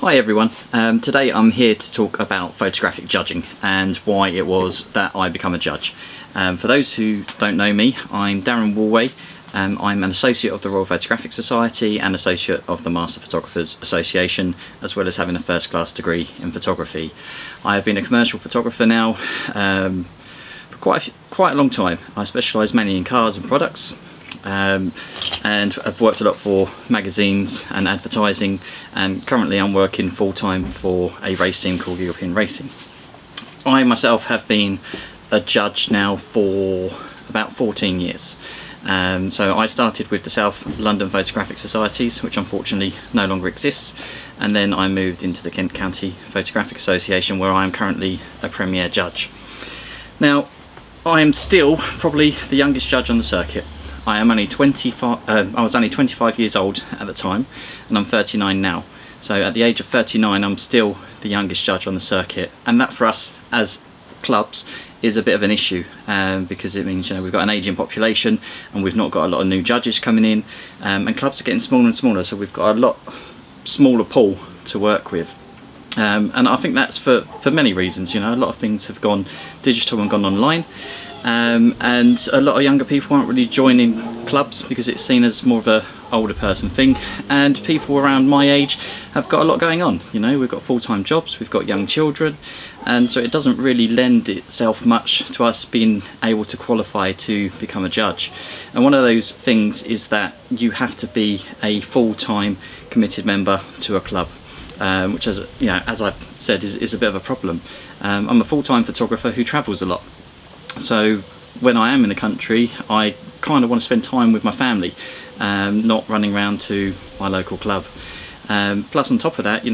Hi everyone, today I'm here to talk about photographic judging and why it was that I become a judge. For those who don't know me, I'm Darren Walway. I'm an associate of the Royal Photographic Society and associate of the Master Photographers Association, as well as having a first class degree in photography. I have been a commercial photographer now for quite a long time. I specialise mainly in cars and products. And I've worked a lot for magazines and advertising, and currently I'm working full-time for a race team called European Racing. I myself have been a judge now for about 14 years. So I started with the South London Photographic Societies, which unfortunately no longer exists, and then I moved into the Kent County Photographic Association, where I am currently a premier judge. Now, I am still probably the youngest judge on the circuit. I am only 25. I was only 25 years old at the time, and I'm 39 now. So at the age of 39, I'm still the youngest judge on the circuit, and that for us as clubs is a bit of an issue, because it means we've got an ageing population, and we've not got a lot of new judges coming in, and clubs are getting smaller and smaller. So we've got a lot smaller pool to work with. And I think that's for many reasons. A lot of things have gone digital and gone online. And a lot of younger people aren't really joining clubs because it's seen as more of a older person thing, and people around my age have got a lot going on. We've got full-time jobs, we've got young children, and so it doesn't really lend itself much to us being able to qualify to become a judge. And one of those things is that you have to be a full-time committed member to a club, which, as I've said, is a bit of a problem. I'm a full-time photographer who travels a lot. So when I am in the country, I kind of want to spend time with my family, not running around to my local club. Plus on top of that,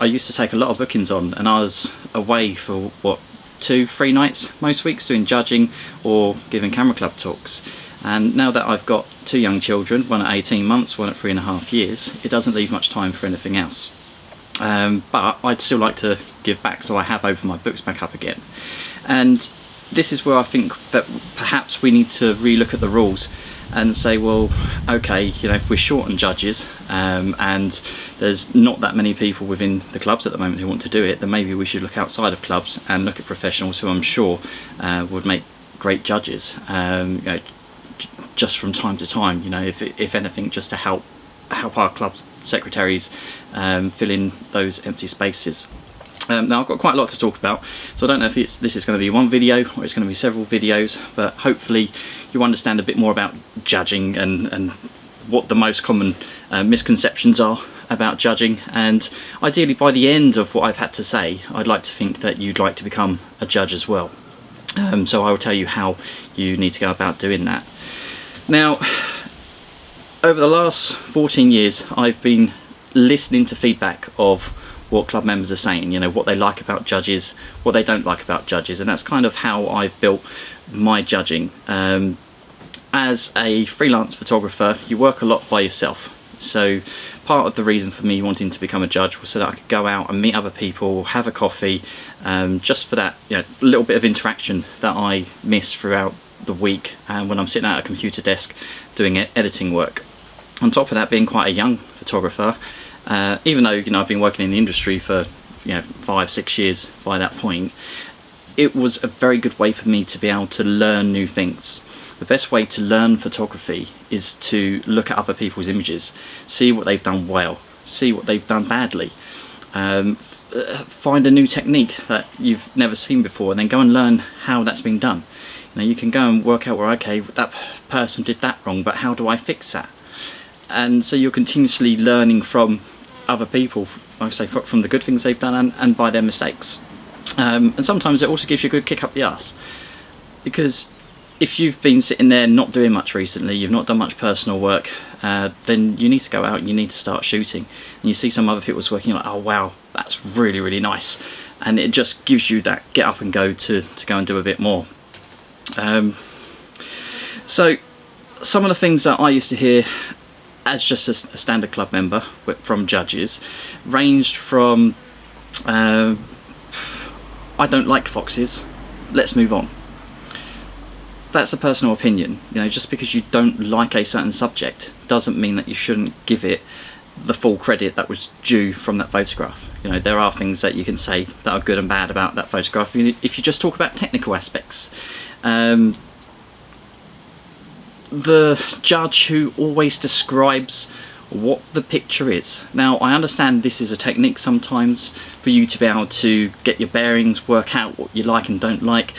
I used to take a lot of bookings on, and I was away for 2-3 nights most weeks doing judging or giving camera club talks. And now that I've got 2 young children, one at 18 months, one at 3.5 years, it doesn't leave much time for anything else. But I'd still like to give back, so I have opened my books back up again. And this is where I think that perhaps we need to relook at the rules and say, well, okay, if we're short on judges, and there's not that many people within the clubs at the moment who want to do it, then maybe we should look outside of clubs and look at professionals who I'm sure would make great judges, just from time to time, if anything, just to help our club secretaries fill in those empty spaces. Now I've got quite a lot to talk about, so I don't know if this is going to be one video or it's going to be several videos, but hopefully you understand a bit more about judging and what the most common misconceptions are about judging, and ideally by the end of what I've had to say, I'd like to think that you'd like to become a judge as well. So I will tell you how you need to go about doing that. Now, over the last 14 years, I've been listening to feedback of what club members are saying, what they like about judges, what they don't like about judges, and that's kind of how I've built my judging. As a freelance photographer, you work a lot by yourself, so part of the reason for me wanting to become a judge was so that I could go out and meet other people, have a coffee, just for that little bit of interaction that I miss throughout the week when I'm sitting at a computer desk doing editing work. On top of that, being quite a young photographer, even though I've been working in the industry for 5-6 years by that point, it was a very good way for me to be able to learn new things. The best way to learn photography is to look at other people's images, see what they've done well, see what they've done badly, find a new technique that you've never seen before, and then go and learn how that's been done. You can go and work out, well, okay, that person did that wrong, but how do I fix that? And so you're continuously learning from other people, like I say, from the good things they've done and by their mistakes. And sometimes it also gives you a good kick up the arse, because if you've been sitting there not doing much recently, you've not done much personal work, then you need to go out and you need to start shooting. And you see some other people's work and you're like, oh wow, that's really, really nice. And it just gives you that get up and go to go and do a bit more. So some of the things that I used to hear as just a standard club member from judges ranged from I don't like foxes, let's move on. That's a personal opinion. Just because you don't like a certain subject doesn't mean that you shouldn't give it the full credit that was due from that photograph. You know, there are things that you can say that are good and bad about that photograph if you just talk about technical aspects. The judge who always describes what the picture is. Now, I understand this is a technique sometimes for you to be able to get your bearings, work out what you like and don't like,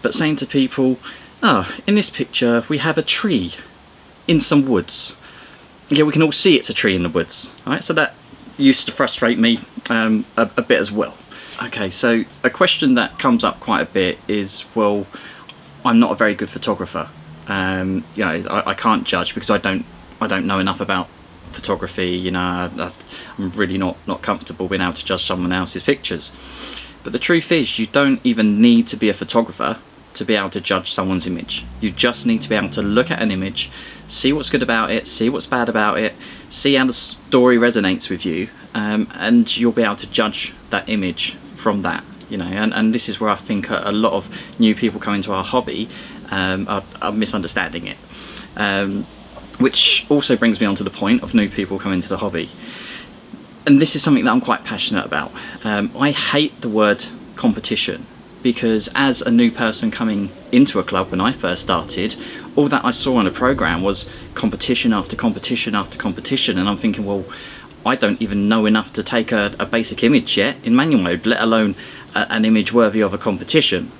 but saying to people, oh, in this picture we have a tree in some woods. Yeah, we can all see it's a tree in the woods. Alright, so that used to frustrate me a bit as well. Okay, so a question that comes up quite a bit is, well, I'm not a very good photographer. You know, I can't judge because I don't know enough about photography. You know, I'm really not comfortable being able to judge someone else's pictures. But the truth is, you don't even need to be a photographer to be able to judge someone's image. You just need to be able to look at an image, see what's good about it, see what's bad about it, see how the story resonates with you, and you'll be able to judge that image from that. You know, and this is where I think a lot of new people come into our hobby are misunderstanding it. Which also brings me on to the point of new people coming into the hobby. And this is something that I'm quite passionate about. I hate the word competition, because as a new person coming into a club when I first started, all that I saw on a program was competition after competition after competition, and I'm thinking, well, I don't even know enough to take a basic image yet in manual mode, let alone an image worthy of a competition.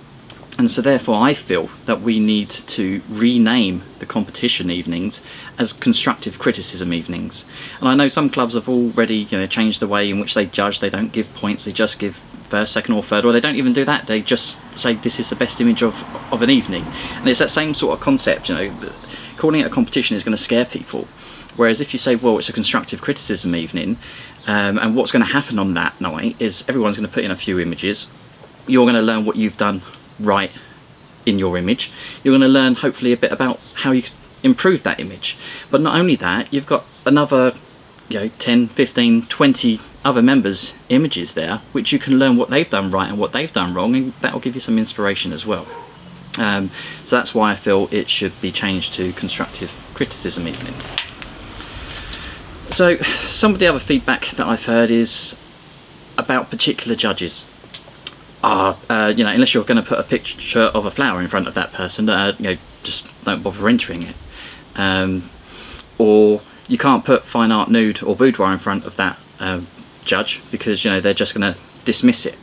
And so therefore I feel that we need to rename the competition evenings as constructive criticism evenings. And I know some clubs have already, you know, changed the way in which they judge. They don't give points, they just give first, second or third, or they don't even do that. They just say this is the best image of an evening. And it's that same sort of concept, you know, calling it a competition is going to scare people. Whereas if you say, well, it's a constructive criticism evening, and what's going to happen on that night is everyone's going to put in a few images. You're going to learn what you've done right in your image. You're going to learn hopefully a bit about how you can improve that image. But not only that, you've got another, you know, 10, 15, 20 other members' images there, which you can learn what they've done right and what they've done wrong, and that will give you some inspiration as well. So that's why I feel it should be changed to constructive criticism evening. So some of the other feedback that I've heard is about particular judges. You know, unless you're going to put a picture of a flower in front of that person, you know, just don't bother entering it. Or you can't put fine art, nude or boudoir in front of that judge, because, you know, they're just going to dismiss it.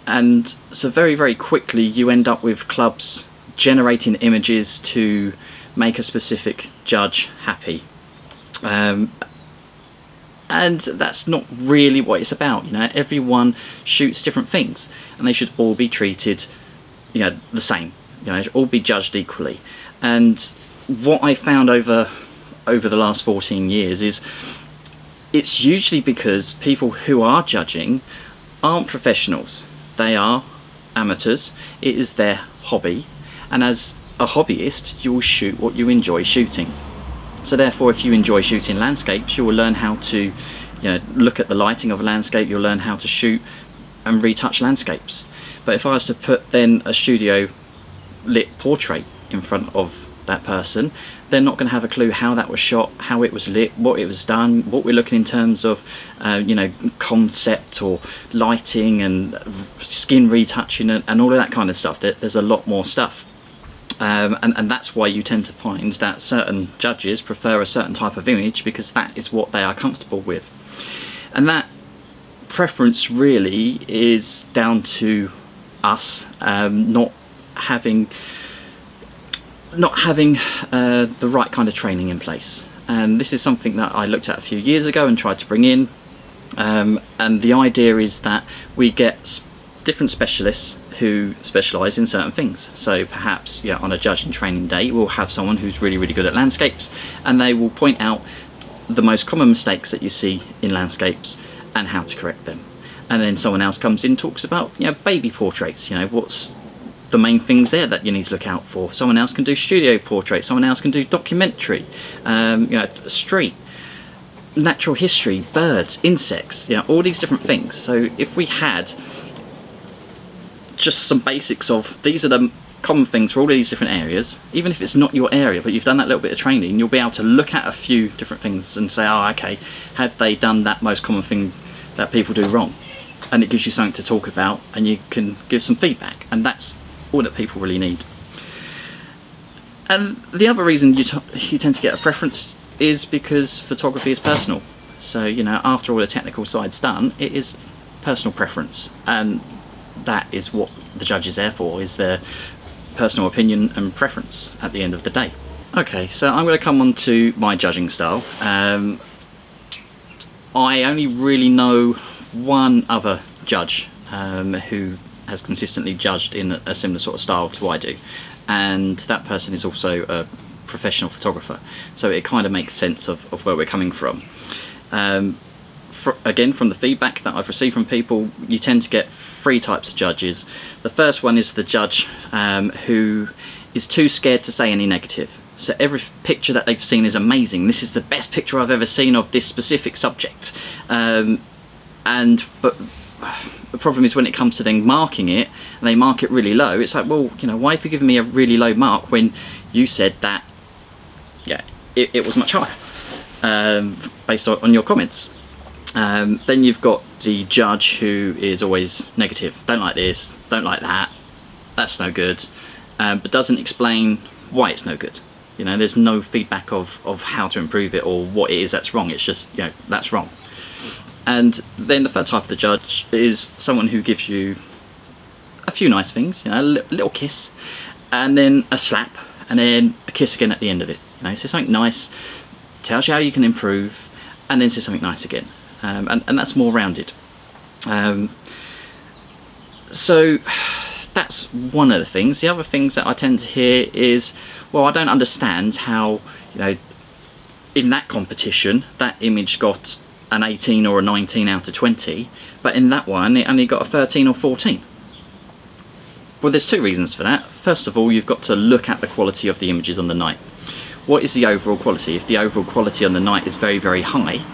And so very, very quickly you end up with clubs generating images to make a specific judge happy. And that's not really what it's about. You know, everyone shoots different things, and they should all be treated, you know, the same. You know, they should all be judged equally. And what I found over the last 14 years is it's usually because people who are judging aren't professionals. They are amateurs. It is their hobby, and as a hobbyist, you will shoot what you enjoy shooting. So therefore, if you enjoy shooting landscapes, you will learn how to, you know, look at the lighting of a landscape. You'll learn how to shoot and retouch landscapes. But if I was to put then a studio lit portrait in front of that person, they're not going to have a clue how that was shot, how it was lit, what it was done, what we're looking in terms of, you know, concept or lighting and skin retouching and all of that kind of stuff. There's a lot more stuff. And that's why you tend to find that certain judges prefer a certain type of image, because that is what they are comfortable with. And that preference really is down to us not having the right kind of training in place. And this is something that I looked at a few years ago and tried to bring in. And the idea is that we get different specialists who specialise in certain things. So perhaps, yeah, on a judging training day we'll have someone who's really, really good at landscapes, and they will point out the most common mistakes that you see in landscapes and how to correct them. And then someone else comes in and talks about, you know, baby portraits, you know, what's the main things there that you need to look out for. Someone else can do studio portraits, someone else can do documentary, you know, street, natural history, birds, insects, you know, all these different things. So if we had just some basics of these are the common things for all of these different areas, even if it's not your area but you've done that little bit of training, you'll be able to look at a few different things and say, oh, okay, had they done that most common thing that people do wrong, and it gives you something to talk about, and you can give some feedback, and that's all that people really need. And the other reason you tend to get a preference is because photography is personal. So, you know, after all the technical side's done, it is personal preference, and that is what the judge is there for, is their personal opinion and preference at the end of the day. Okay, so I'm going to come on to my judging style. I only really know one other judge who has consistently judged in a similar sort of style to I do, and that person is also a professional photographer, so it kind of makes sense of where we're coming from. Again, from the feedback that I've received from people, you tend to get three types of judges. The first one is the judge who is too scared to say any negative. So every picture that they've seen is amazing. This is the best picture I've ever seen of this specific subject. But the problem is when it comes to then marking it, and they mark it really low, it's like, well, you know, why have you given me a really low mark when you said that, yeah, it was much higher, based on your comments. Then you've got the judge who is always negative. Don't like this, don't like that, that's no good, but doesn't explain why it's no good. You know, there's no feedback of how to improve it or what it is that's wrong. It's just, you know, that's wrong. And then the third type of the judge is someone who gives you a few nice things, you know, a little kiss, and then a slap, and then a kiss again at the end of it. You know, says something nice, tells you how you can improve, and then says something nice again. And that's more rounded. So that's one of the things. The other things that I tend to hear is, well, I don't understand how, you know, in that competition that image got an 18 or a 19 out of 20, but in that one it only got a 13 or 14. Well, there's two reasons for that. First of all, you've got to look at the quality of the images on the night. What is the overall quality? If the overall quality on the night is very, very high,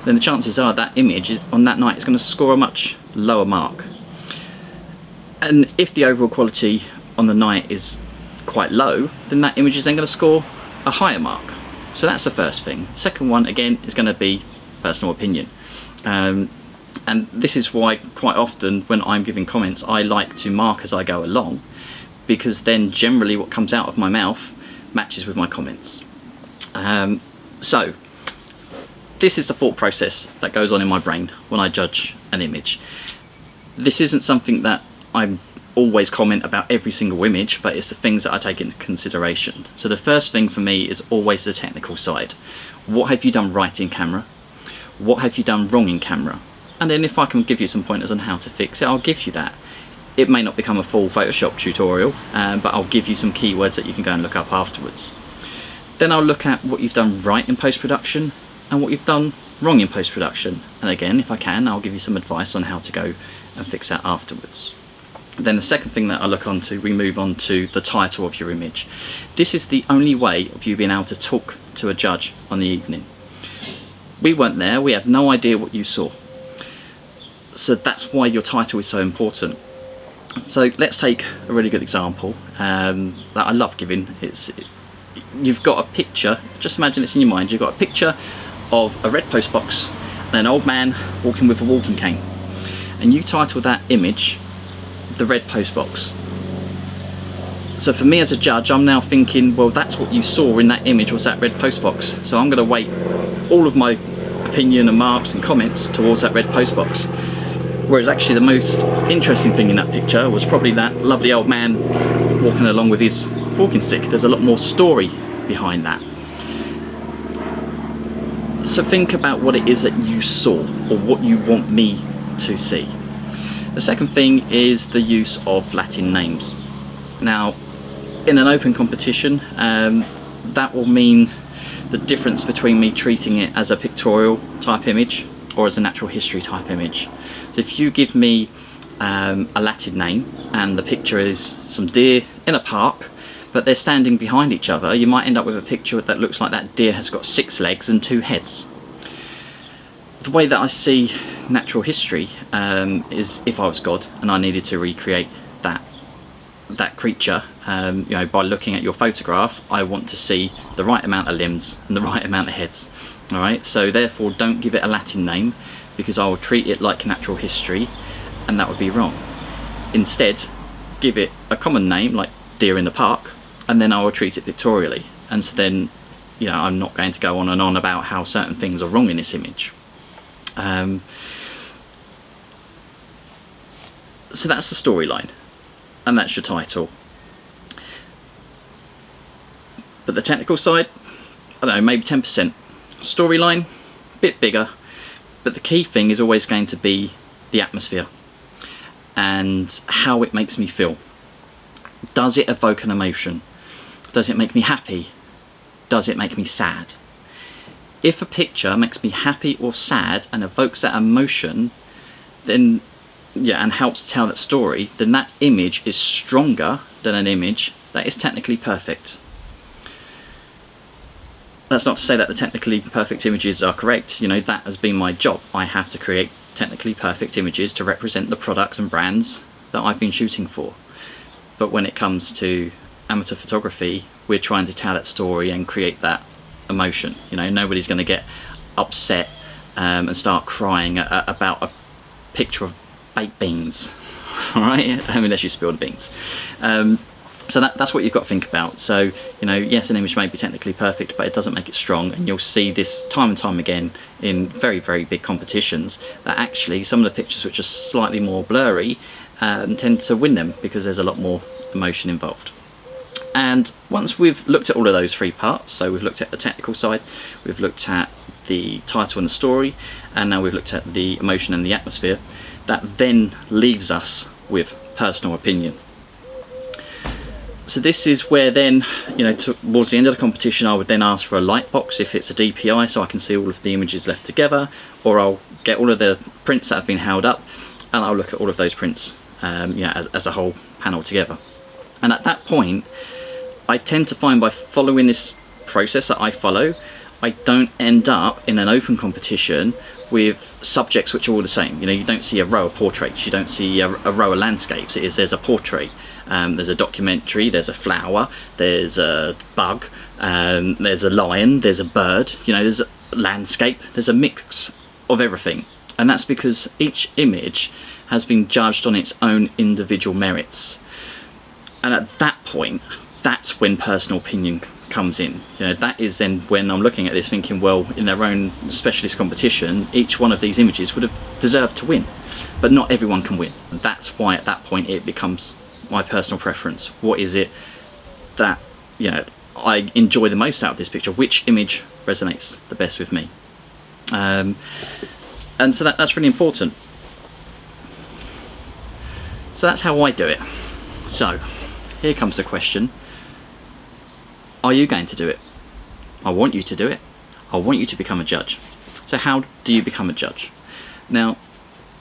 then the chances are that image on that night is going to score a much lower mark. And if the overall quality on the night is quite low, then that image is then going to score a higher mark. So that's the first thing. Second one, again, is going to be personal opinion. And this is why quite often when I'm giving comments, I like to mark as I go along, because then generally what comes out of my mouth matches with my comments. So this is the thought process that goes on in my brain when I judge an image. This isn't something that I always comment about every single image, but it's the things that I take into consideration. So the first thing for me is always the technical side. What have you done right in camera? What have you done wrong in camera? And then if I can give you some pointers on how to fix it, I'll give you that. It may not become a full Photoshop tutorial, but I'll give you some keywords that you can go and look up afterwards. Then I'll look at what you've done right in post-production and what you've done wrong in post-production. And again, if I can, I'll give you some advice on how to go and fix that afterwards. Then the second thing that I look on to, we move on to the title of your image. This is the only way of you being able to talk to a judge on the evening. We weren't there, we have no idea what you saw. So that's why your title is so important. So let's take a really good example that I love giving. You've got a picture, just imagine it's in your mind, you've got a picture of a red post box and an old man walking with a walking cane. And you title that image, The Red Post Box. So for me as a judge, I'm now thinking, well, that's what you saw in that image, was that red post box. So I'm going to weight all of my opinion and marks and comments towards that red post box. Whereas actually the most interesting thing in that picture was probably that lovely old man walking along with his walking stick. There's a lot more story behind that. So think about what it is that you saw, or what you want me to see. The second thing is the use of Latin names. Now, in an open competition, that will mean the difference between me treating it as a pictorial type image or as a natural history type image. So if you give me a Latin name and the picture is some deer in a park, but they're standing behind each other, you might end up with a picture that looks like that deer has got 6 legs and 2 heads. The way that I see natural history is if I was God and I needed to recreate that creature, you know, by looking at your photograph, I want to see the right amount of limbs and the right amount of heads. All right, so therefore don't give it a Latin name, because I will treat it like natural history, and that would be wrong. Instead, give it a common name like deer in the park, and then I will treat it pictorially. And so then, you know, I'm not going to go on and on about how certain things are wrong in this image. So that's the storyline, and that's your title. But the technical side, I don't know, maybe 10%. Storyline, bit bigger, but the key thing is always going to be the atmosphere and how it makes me feel. Does it evoke an emotion? Does it make me happy? Does it make me sad? If a picture makes me happy or sad and evokes that emotion, then yeah, and helps to tell that story, then that image is stronger than an image that is technically perfect. That's not to say that the technically perfect images are correct. You know, that has been my job. I have to create technically perfect images to represent the products and brands that I've been shooting for. But when it comes to amateur photography, we're trying to tell that story and create that emotion. You know, nobody's going to get upset and start crying about a picture of baked beans, right? Unless you spill the beans. So that's what you've got to think about. So, you know, yes, an image may be technically perfect, but it doesn't make it strong. And you'll see this time and time again in very, very big competitions, that actually some of the pictures which are slightly more blurry tend to win them because there's a lot more emotion involved. And once we've looked at all of those three parts, so we've looked at the technical side, we've looked at the title and the story, and now we've looked at the emotion and the atmosphere, that then leaves us with personal opinion. So this is where then, you know, towards the end of the competition, I would then ask for a light box if it's a DPI, so I can see all of the images left together, or I'll get all of the prints that have been held up and I'll look at all of those prints as a whole panel together. And at that point, I tend to find by following this process that I follow, I don't end up in an open competition with subjects which are all the same. You know, you don't see a row of portraits, you don't see a row of landscapes. There's a portrait, there's a documentary, there's a flower, there's a bug, there's a lion, there's a bird, you know, there's a landscape, there's a mix of everything. And that's because each image has been judged on its own individual merits. And at that point, that's when personal opinion comes in. You know, that is then when I'm looking at this thinking, well, in their own specialist competition, each one of these images would have deserved to win, but not everyone can win. And that's why at that point it becomes my personal preference. What is it that, you know, I enjoy the most out of this picture? Which image resonates the best with me? And so that's really important. So that's how I do it. So here comes the question: are you going to do it? I want you to do it. I want you to become a judge. So how do you become a judge? Now,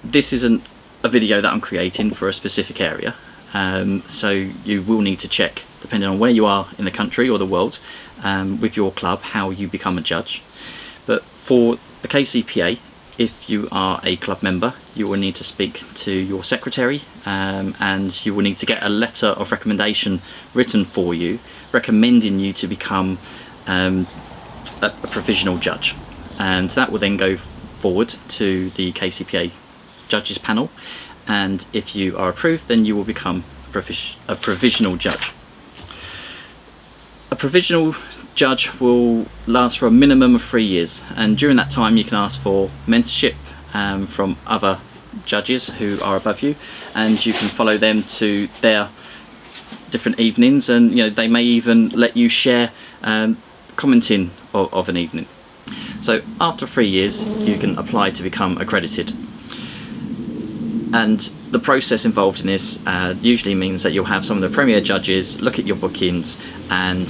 this isn't a video that I'm creating for a specific area, so you will need to check, depending on where you are in the country or the world, with your club, how you become a judge. But for the KCPA, if you are a club member, you will need to speak to your secretary, and you will need to get a letter of recommendation written for you, recommending you to become a provisional judge. And that will then go forward to the KCPA judges panel, and if you are approved, then you will become a provisional judge. A provisional judge will last for a minimum of 3 years, and during that time you can ask for mentorship from other judges who are above you, and you can follow them to their different evenings, and you know, they may even let you share commenting of an evening. So after 3 years you can apply to become accredited, and the process involved in this usually means that you'll have some of the premier judges look at your bookings, and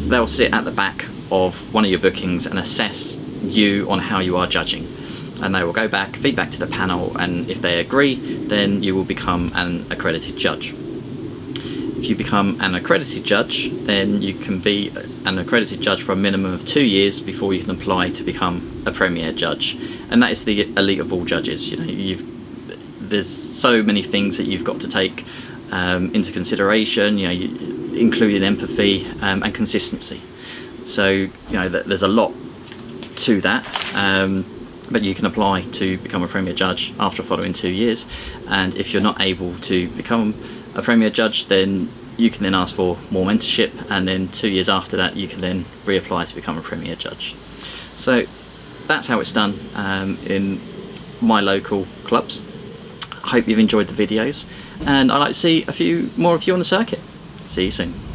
they'll sit at the back of one of your bookings and assess you on how you are judging, and they will go back, feedback to the panel, and if they agree, then you will become an accredited judge. If you become an accredited judge, then you can be an accredited judge for a minimum of 2 years before you can apply to become a premier judge, and that is the elite of all judges. You know, there's so many things that you've got to take into consideration, you know, including empathy and consistency. So you know, there's a lot to that, but you can apply to become a Premier Judge after following 2 years, and if you're not able to become a Premier Judge, then you can then ask for more mentorship, and then 2 years after that you can then reapply to become a Premier Judge. So that's how it's done in my local clubs. I hope you've enjoyed the videos, and I'd like to see a few more of you on the circuit. See you soon.